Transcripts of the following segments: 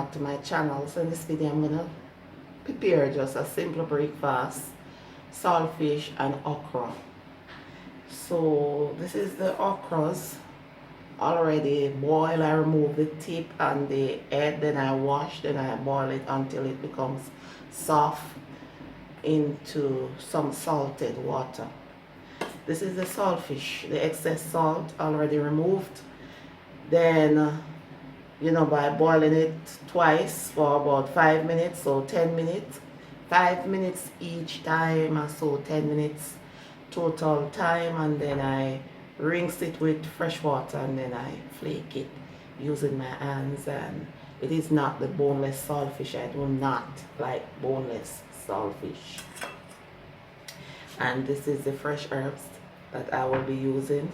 back to my channel. So in this video I'm gonna prepare just a simple breakfast, saltfish and okra. So this is the okras already boiled. I remove the tip and the head, then I wash, then I boil it until it becomes soft into some salted water. This is the saltfish, the excess salt already removed. Then by boiling it twice for about 5 minutes, so 10 minutes, 5 minutes each time, so 10 minutes total time, and then I rinse it with fresh water and then I flake it using my hands. And it is not the boneless saltfish. I do not like boneless saltfish. And this is the fresh herbs that I will be using,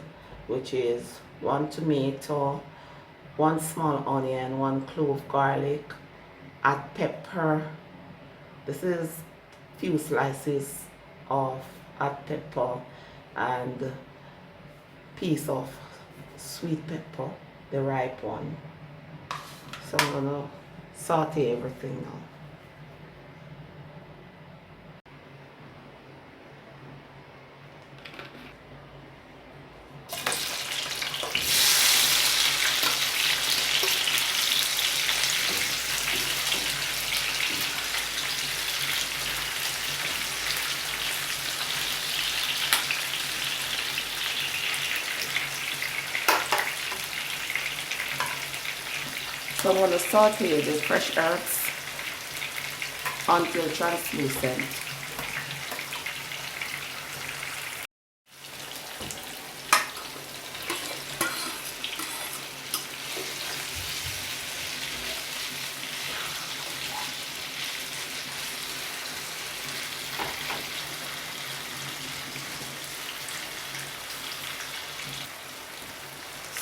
which is 1 tomato, 1 small onion, 1 clove garlic, hot pepper. This is few slices of hot pepper and piece of sweet pepper, the ripe one. So I'm gonna saute everything now. So I'm going to saute the fresh herbs until translucent.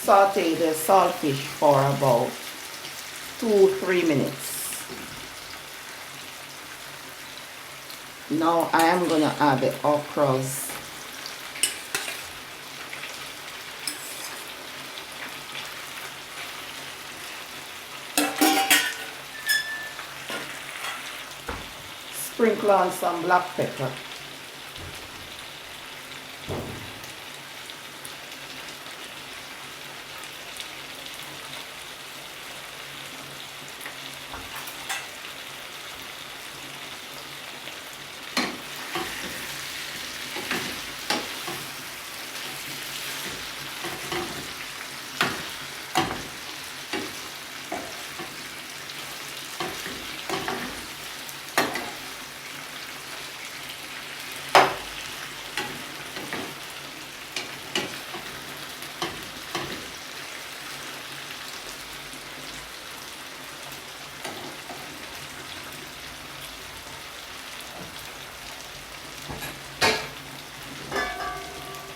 Saute the saltfish for about 2-3 minutes. Now I am going to add the okras. Sprinkle on some black pepper.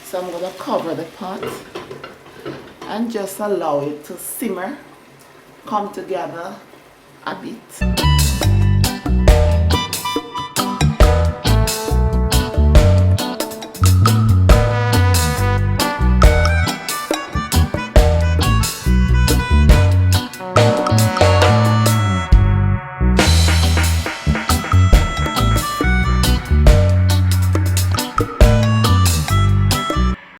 So I'm going to cover the pot and just allow it to simmer, come together a bit.